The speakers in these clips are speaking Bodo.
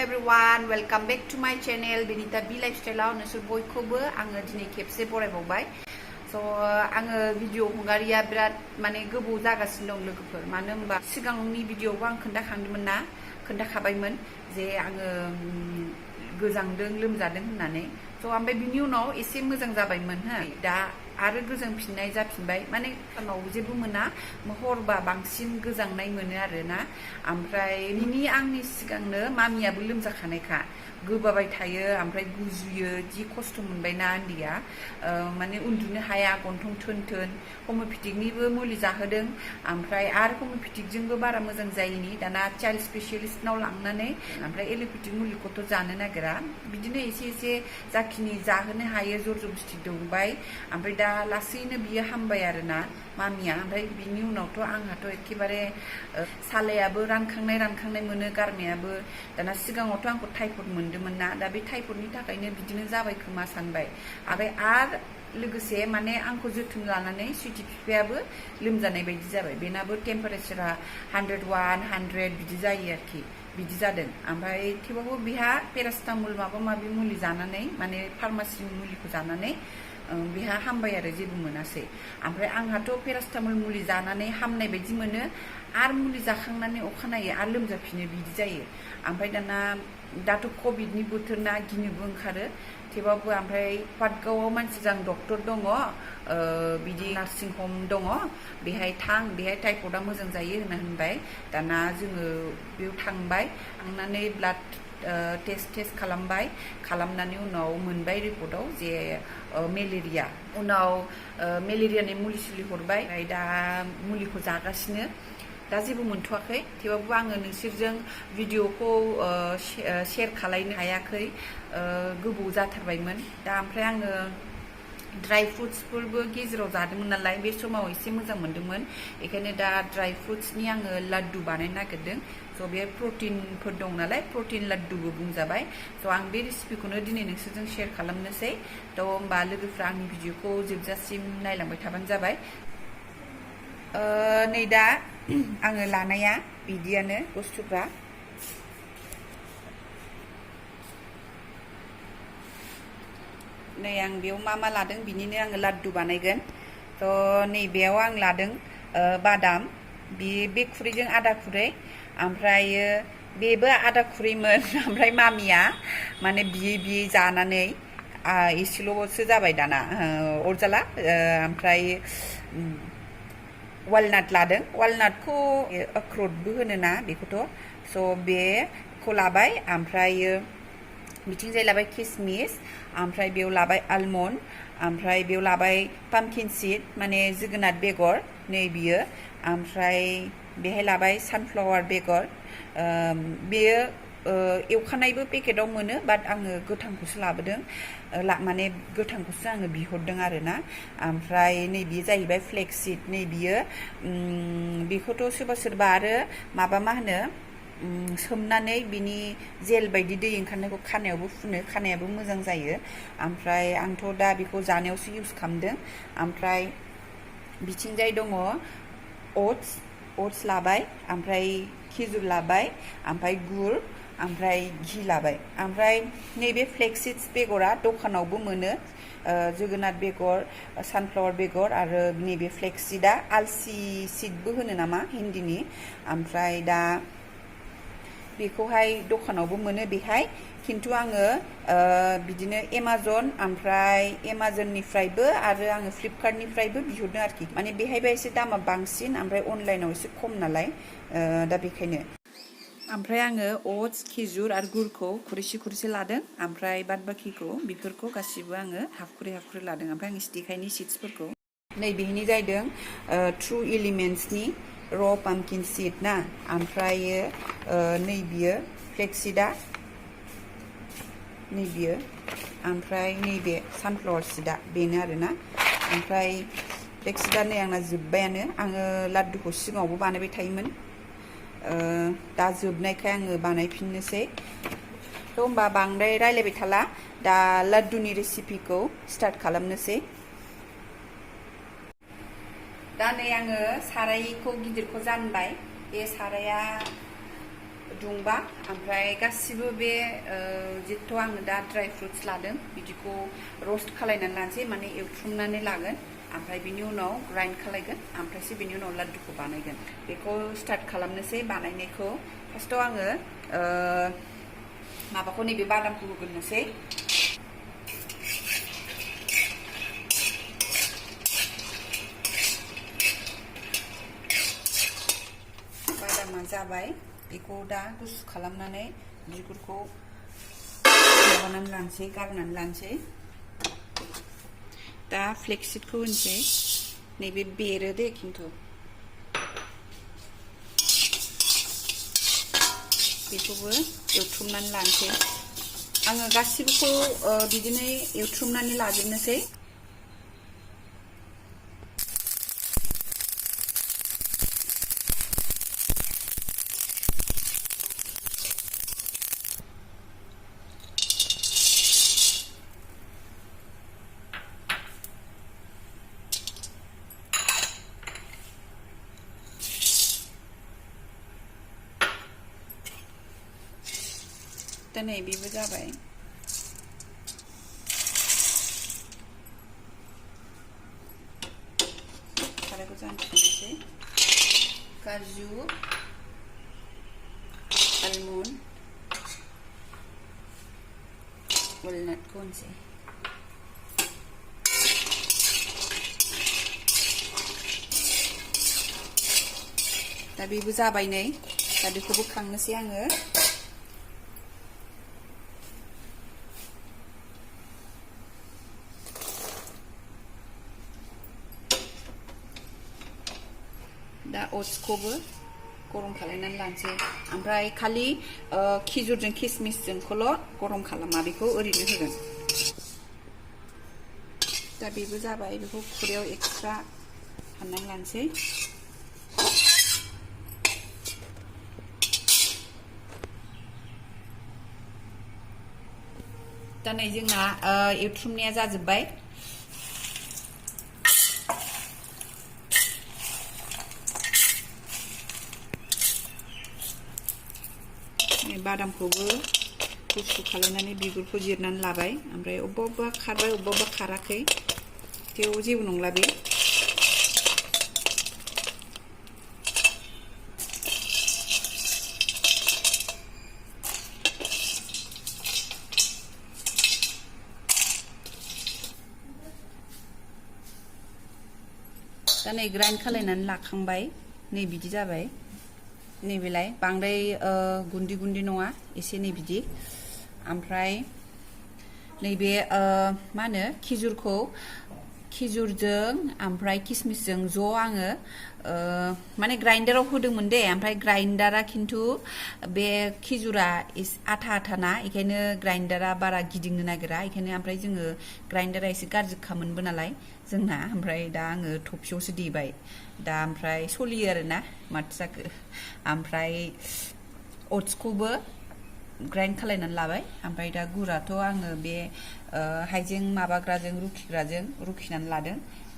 everyone, welcome back to my channel Binita B Lifestyle. नोंसोर बयखौबो आङो दिनै खेबसे बरायबावबाय। So आङो भिडिअ हगारिया बिराद माने गोबाव जागासिनो दं लोगोफोर। मानो होनबा सिगांनि भिडिअआव आं खोन्थाखाबायमोन जे आङो गोजांदों लोमजादों होननानै। So ओमफ्राय बिनि उनाव एसे मोजां जाबायमोन हो। दा आरो गोजांफिननाय जाफिनबाय माने सानाव जेबो मोना हरबा बांसिन गोजांनाय मोनो आरोना। ओमफ्राय बिनि आंनि सिगांनो मामियाबो लोमजाखानायखा गोबाबाय थायो ओमफ्राय गुजुयो जि खस्थ' मोनबायना उन्दैया माने उन्दुनो हाया गन्थं थोन थोन हमिअपेथिकनिबो मुलि जाहोदों ओमफ्राय आरो हमिअपेथिकजोंबो बारा मोजां जायैनि दाना चाइल्ड स्पेशलिस्टनाव लांनानै ओमफ्राय एल'पेथिक मुलिखौथ' जानो नागिरा बिदिनो एसे एसे जाखिनि जाहोनो हायो जर जबस्थि दौबाय ओमफ्राय दा लासैनो बियो हामबाय आरोना मामिया ओमफ्राय बिनि उनावथ' आंहाथ' एखेबारे सालायाबो रानखांनाय मोनो गारमायाबो दाना सिगाङावथ' आंखौ टाइफड मोनदोंमोन ना दा बे टाइफडनि थाखायनो बिदिनो जाबाय खोमा सानबाय ओमफ्राय आरो लोगोसे माने आंखौ जोथोन लानानै सुइटि बिफायाबो लोमजानाय बायदि जाबाय बेनाबो टेम्पारेचारा 101 100 बिदि जायो आरोखि बिदि जादों ओमफ्राय थेवबाबो बिहा पेरासिटामल माबा माबि मुलि जानानै माने फार्मासिनि मुलिखौ जानानै बिहा हामबाय आरो जेबो मोनासै ओमफ्राय आंहाथ' पेरासिटामल मुलि जानानै हामनाय बायदि मोनो आरो मुलि जाखांनानै अखानायै आरो लोमजाफिनो बिदि जायो ओमफ्राय दाना दाथ' कभिडनि बोथोर ना गिनोबो ओंखारो थेवबाबो ओमफ्राय पाटगावआव मानसिजों डक्टर दङ बिदि नार्सिं हम दङ बेहाय बेहाय टाइफडआ मोजां जायो होनबाय दाना जोङो बेयाव थांबाय थांनानै ब्लाड टेस्ट खालामबाय खालामनानै उनाव मोनबाय रिपर्टआव जे मेलेरिया उनाव मेलेरियानि मुलि सुलि हरबाय ओमफ्राय दा मुलिखौ जागासिनो दा जेबो मोनथ'वाखै थेवबाबो आङो नोंसोरजों भिडिअखौ शेयार खालायनो हायाखै गोबाव जाथारबायमोन दा ओमफ्राय आङो ड्राई फ्रुट्सफोरबो गेजेराव जादोंमोन नालाय बे समाव एसे मोजां मोनदोंमोन बेखायनो दा ड्राई फ्रुट्सनि आङो लाड्डु बानायनो नागिरदों स' बे प्रटिनफोर दं नालाय प्रटिन लाड्डुबो बुंजाबाय स' आं बे रेसिपिखौनो दिनै नोंसोरजों शेयार खालामनोसै थ' होमबा लोगोफ्रा आंनि भिडिअखौ जोबजासिम नायलांबाय थाबानो जाबाय नै दा आङो लानाया बिदियानो बुस्थुफ्रा नै आं बेयाव मा लादों बिनिनो आङो लाड्डु बानायगोन थ' नैबेयाव आं लादों बादाम बे खुरैजों आदा खुरै ओमफ्रायो बेबो आदा खुरैमोन ओमफ्राय मामिया माने बियै जानानै एसेल'सो जाबाय दाना अरजाला ओमफ्राय वालनाट लादों वालनाटखौ अख्रुटबो होनोना बेखौथ' स' बेखौ लाबाय ओमफ्रायो बिथिंजाय लाबाय किसमिस ओमफ्राय बेयाव लाबाय आलमन्ड ओमफ्राय बेयाव लाबाय पामकिन सीड माने जोगोनार बेगर नै बियो ओमफ्राय बेहाय लाबाय सानफ्लावार बेगर बेयो एवखानायबो पेकेटाव मोनो बाट आङो गोथांखौसो लाबोदों माने गोथांखौसो आङो बिहरदों आरोना ओमफ्राय नै बियो जाहैबाय फ्लेक्स सीड नै बियो बेखौथ' सोरबा आरो माबा मा होनो सोमनानै बिनि जेल बायदि दै ओंखारनायखौ खानायावबो फुनो खानायाबो मोजां जायो ओमफ्राय आंथ' दा बेखौ जानायावसो इउज खालामदों ओमफ्राय बिथिंजाय दङ अट्स लाबाय ओमफ्राय खिजुर लाबाय ओमफ्राय गुर ओमफ्राय घि लाबाय ओमफ्राय नैबे फ्लेक्स सीड्स बेगरा दखानावबो मोनो जोगोनार बेगर सानफ्लावार बेगर आरो नैबे फ्लेक्स सीडआ आलसि सीडबो होनो नामा हिन्दीनि ओमफ्राय दा बेखौहाय दखानावबो मोनो बेहाय खिन्थु आङो बिदिनो एमाजन ओमफ्राय एमाजननिफ्रायबो आरो आङो फ्लिपकार्टनिफ्रायबो बिहरदों आरोखि माने बेहायबा एसे दामा बांसिन ओमफ्राय अनलाइनाव एसे खम नालाय दा बेखायनो ओमफ्राय आङो अट्स खिजुर आरो गुरखौ खुरैसे लादों ओमफ्राय बाद बाखिखौ बेफोरखौ गासिबो आङो हाफ खुरै लादों ओमफ्राय आं देखायनि सीड्सफोरखौ नै बेनि जाहैदों ट्रु एलिमेन्ट्सनि र' पामकिन सीड ना ओमफ्रायो नै बियो फ्लेक्स सीडआ नै बियो ओमफ्राय नैबे सानफ्लावार सीडआ बेनो आरोना ओमफ्राय फ्लेक्स सीडआ नै आंना जोब्बायानो आङो लाड्डुखौ सिगाङावबो बानायबाय थायोमोन दा जोबनायखाय आङो बानायफिननोसै थ' होमबा बांद्राय रायलायबाय थाला दा लाड्डुनि रेसिपिखौ स्टार्ट खालामनोसै दा नै आङो सारायखौ गिदिरखौ जानबाय बे साराया दुंबा ओमफ्राय गासिबो बे जितु आङो दा ड्राई फ्रुट्स लादों बिदिखौ रस्ट खालायनानै लानोसै माने एवथ्रुमनानै लागोन ओमफ्राय बिनि उनाव ग्राइन्ड खालायगोन ओमफ्रायसो बिनि उनाव लाड्डुखौ बानायगोन बेखौ स्टार्ट खालामनोसै बानायनायखौ फार्स्टआव आङो माबाखौ नैबे बादामखौ होग्रोनोसै बादामा जाबाय बेखौ दा गुसु खालामनानै बिगुरखौ माबानानै लानोसै गारनानै लानोसै दा फ्लेक्ससिडखौ होनोसै नैबे बेरो दे खिन्थु बेखौबो एवथ्रुमनानै लानोसै आङो गासिबोखौ बिदिनो एवथ्रुमनानै लाजोबनोसै दा नै बेबो जाबाय सारायखौ जानफिननोसै काजु आलमन्ड वालनाटखौ होनसै दा बेबो जाबाय नै दा बेखौबो खांनोसै आङो दा ओट्सखौबो गरम खालायनानै लानोसै ओमफ्राय खालि खिजुरजों किसमिसजोंखौल' गरम खालामा बेखौ ओरैनो होगोन दा बेबो जाबाय बेखौ खुरैयाव एक्सट्रा हाननानै लानोसै दा नै जोंना एवथ्रुमनाया जाजोब्बाय बादामखौबो गुसु खालायनानै बिगुरखौ जिरनानै लाबाय ओमफ्राय अबेबा खारबाय अबेबा खाराखै थेवबो जेबो नंला बे दा नै ग्राइन्ड खालायनानै लाखांबाय नै बिदि जाबाय नैबेलाय बांद्राय गुन्दै गुन्दै नङा एसे नै बिदि ओमफ्राय नैबे मा होनो खिजुरजों ओमफ्राय किसमिसजों ज' आङो माने ग्राइन्डाराव होदोंमोन दे ओमफ्राय ग्राइन्डारा खिन्थु बे खिजुरा आथा आथाना बेखायनो ग्राइन्डारा बारा गिदिंनो नागिरा बेखायनो ओमफ्राय जोङो ग्राइन्डारा एसे गाज्रिखामोनबो नालाय जोंना ओमफ्राय दा आङो थफियावसो देबाय दा ओमफ्राय सलियो आरोना माथो जाखो ओमफ्राय ओट्सखौबो ग्राइन्ड खालायनानै लाबाय ओमफ्राय दा गुराथ' आङो बे हाइजें माबाग्राजों रुखिग्राजों रुखिनानै लादों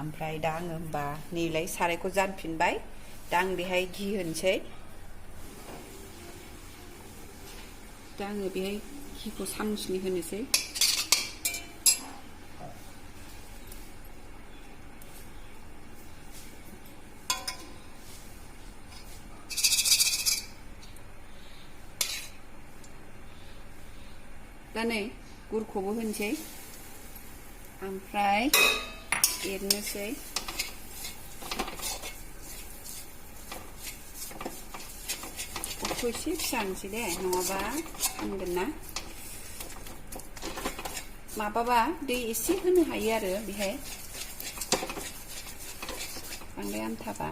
ओमफ्राय दा आङो होमबा नैलाय सारायखौ जानफिनबाय दा आं बेहाय घि होनोसै दा आङो बेहाय घिखौ सामुसनि होनोसै दा नै गुरखौबो होनोसै ओमफ्राय एरनोसै अरखौ एसे फिसा होनोसै दे नङाबा खामगोन ना माबाबा दै एसे होनो हायो आरो बेहाय बांद्राय आमथाबा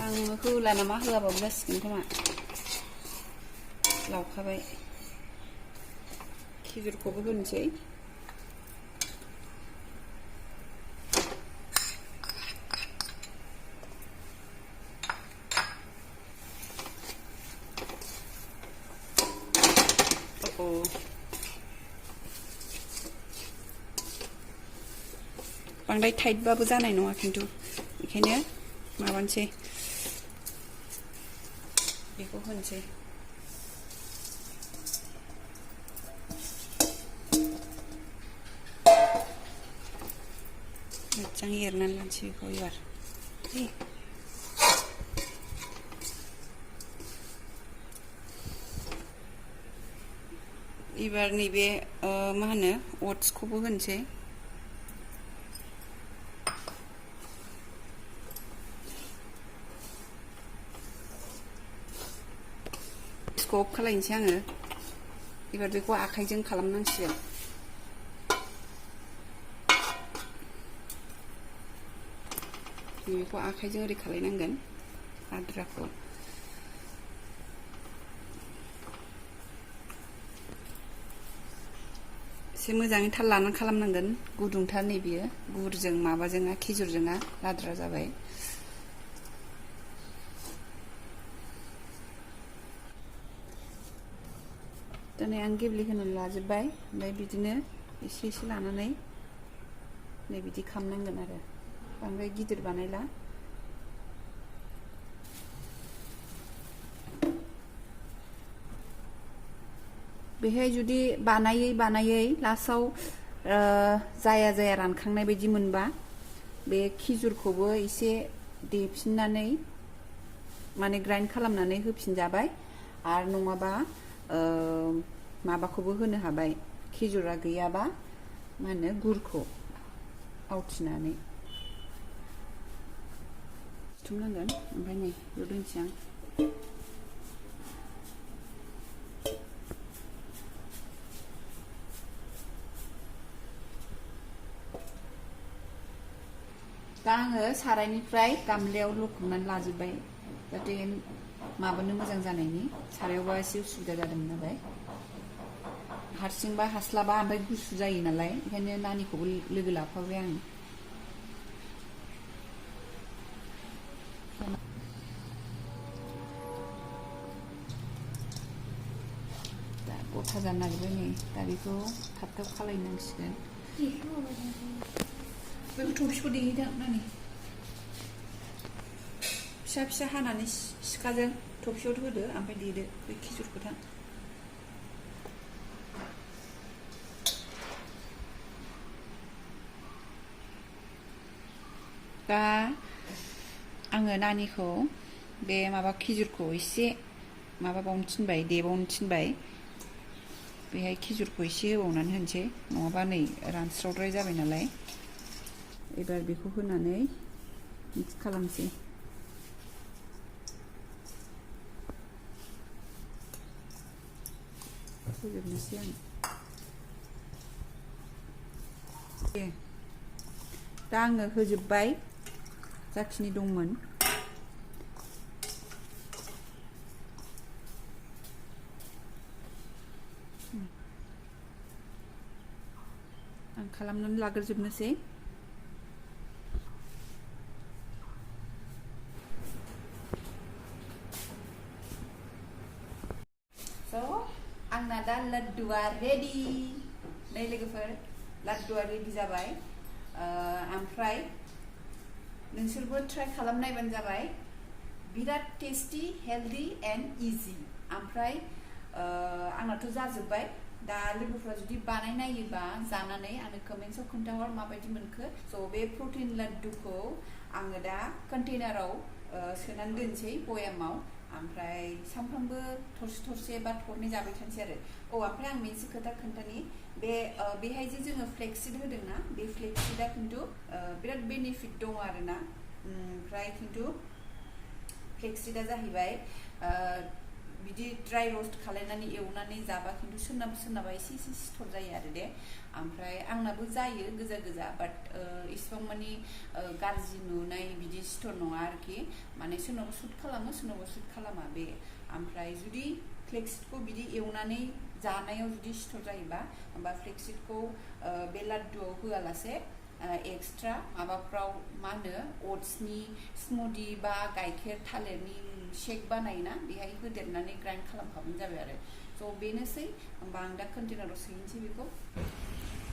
आं होला नामा होआबाबो जासिगोन खोमा लावखाबाय खिजुरखौबो होनोसै बांद्राय टाइटबाबो जानाय नङा खिन्थु बेखायनो माबानोसै बेखौ होनसै मोजां एरनानै लानोसै बेखौ एबार एबार नैबे मा होनो अट्सखौबो होनसै स्कप खालायनोसै आङो एबार बेखौ आखाइजों खालामनांसिगोन बेखौ आखाइजों ओरै खालायनांगोन आद्राखौ एसे मोजाङै थाल लानानै खालामनांगोन गुदुंथार नै बियो गुरजों माबाजोंआ खिजुरजोंआ लाद्रा जाबाय दिनै आं गेब्लेहोनानै लाजोबबाय ओमफ्राय बिदिनो एसे एसे लानानै नै बिदि खालामनांगोन आरो बांद्राय गिदिर बानायला बेहाय जुदि बानायै लास्टआव जाया रानखांनाय बायदि मोनबा बे खिजुरखौबो एसे देफिननानै माने ग्राइन्ड खालामनानै होफिनजाबाय आरो नङाबा माबाखौबो होनो हाबाय खिजुरा गैयाबा मा होनो गुरखौ आवथिनानै सिथुमनांगोन ओमफ्राय नै बेयाव दोनसै आं दा आङो सारायनिफ्राय गामलायाव लखबनानै लाजोबबाय जाहाथे माबानो मोजां जानायनि सारायावबा एसे उसुबिदा जादोंमोन नालाय हारसिंबा हास्लाबा ओमफ्राय गुसु जायो नालाय ओंखायनो नानिखौबो लोगो लाफाबाय आं दा गथा जानो नागिरबाय नै दा बेखौ थाब खालायनांसिगोन बेखौ थफसिखौ देहैदों नानि फिसा फिसा हानानै सिखाजों थफसियाव होदो ओमफ्राय देदो बे खिजुरखौ थां दा आङो नानिखौ बे माबा खिजुरखौ एसे माबाबावनो थिनबाय देबावनो थिनबाय बेहाय खिजुरखौ एसे होबावनानै होनसै नङाबा नै रानस्रावद्राय जाबाय नालाय एबार बेखौ होनानै मिक्स खालामसै होजोबनोसै आं दा आङो होजोबबाय जाखिनि दंमोन आं खालामनानै लाग्रोजोबनोसै आंना दा लाड्डुआ रेडि नै लोगोफोर लाड्डुआ रेडि जाबाय ओमफ्राय नोंसोरबो ट्राइ खालामनायबानो जाबाय बिराद टेस्टि हेल्दी एन्ड इजि ओमफ्राय आंनाथ' जाजोब्बाय दा लोगोफोरा जुदि बानायनायोबा जानानै आंनो कमेन्ट्सआव खोन्थाहर माबायदि मोनखो स' बे प्रटिन लाड्डुखौ आङो दा कन्टेनाराव सोनानै दोनसै बयामाव ओमफ्राय सानफ्रामबो थरसे बा थरनै जाबाय थानोसै आरो ओमफ्राय आं मोनसे खोथा खोन्थानि बेहाय जे जोङो फ्लेक्सिड होदोंना बे फ्लेक्सिडा खिन्थु बिराद बेनिफिट दङ आरोना ओमफ्राय खिन्थु फ्लेक्सिडा जाहैबाय बिदि ड्राई रस्ट खालायनानै एवनानै जाबा खिन्थु सोरनाबा एसे सिथर जायो आरो दे ओमफ्राय आंनाबो जायो गोजा बाट इसिबां मानि गाज्रि नुनाय बिदि सिथर नङा आरोखि माने सोरनावबा सुट खालामो सोरनावबा सुट खालामा बे ओमफ्राय जुदि फ्लेक्सिडखौ बिदि एवनानै जानायाव जुदि सिथर जायोबा होमबा फ्लेक्सिडखौ बे लाड्डुआव होआलासे एक्सट्रा माबाफ्राव मा होनो अट्सनि स्मुदि बा गाइखेर थालिरनि शेक बानायोना बेहाय होदेरनानै ग्राइन्ड खालामखाबानो जाबाय आरो स' बेनोसै होमबा आं दा कन्टेनाराव सोनोसै बेखौ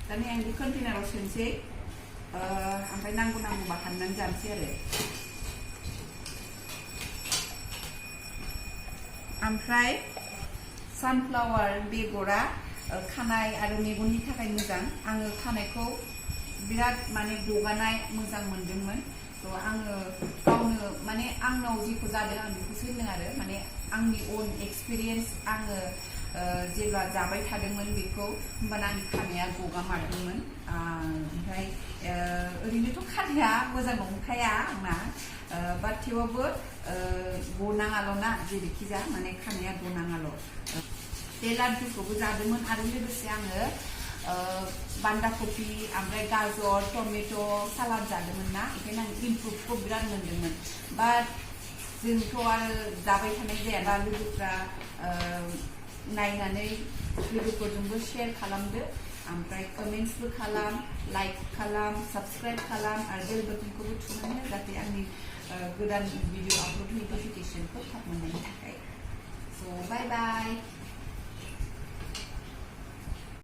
दा नै आं बे कन्टेनाराव सोनोसै ओमफ्राय नांगौबा हाननानै जानोसै आरो ओमफ्राय सानफ्लावार बेगरा खानाय आरो मेगननि थाखाय मोजां आङो खानायखौ बिराद माने गगानाय मोजां मोनदोंमोन थ' आङो गावनो माने आंनाव जेखौ जादों आं बेखौसो होनदों आरो माने आंनि अन एक्सपिरियेन्स आङो जेब्ला जाबाय थादोंमोन बेखौ होमबाना आंनि खानाया गगामारदोंमोन ओमफ्राय ओरैनोथ' खानाया मोजां नंखाया आंना बाट थेवबो गनाङाल' ना जेरैखि जा माने खानाया गनाङाल' बे लाड्डुखौबो जादोंमोन आरो लोगोसे आङो बान्दा कफि ओमफ्राय गाजर टमेट' सालाद जादोंमोन ना ओंखायनो आं इमप्रुभखौ बिराद मोनदोंमोन बाट जोंथ' आरो जाबाय थानाय जाया दा लोगोफ्रा नायनानै लोगोफोरजोंबो शेयार खालामदो ओमफ्राय कमेन्ट्सबो खालाम लाइक खालाम साबस्क्राइब खालाम आरो बेल बाटनखौबो थुनानै जाहाथे आंनि गोदान भिडिअ आपल'ड नटिफिकेसनखौ थाब मोननायनि थाखाय स' बाय बाय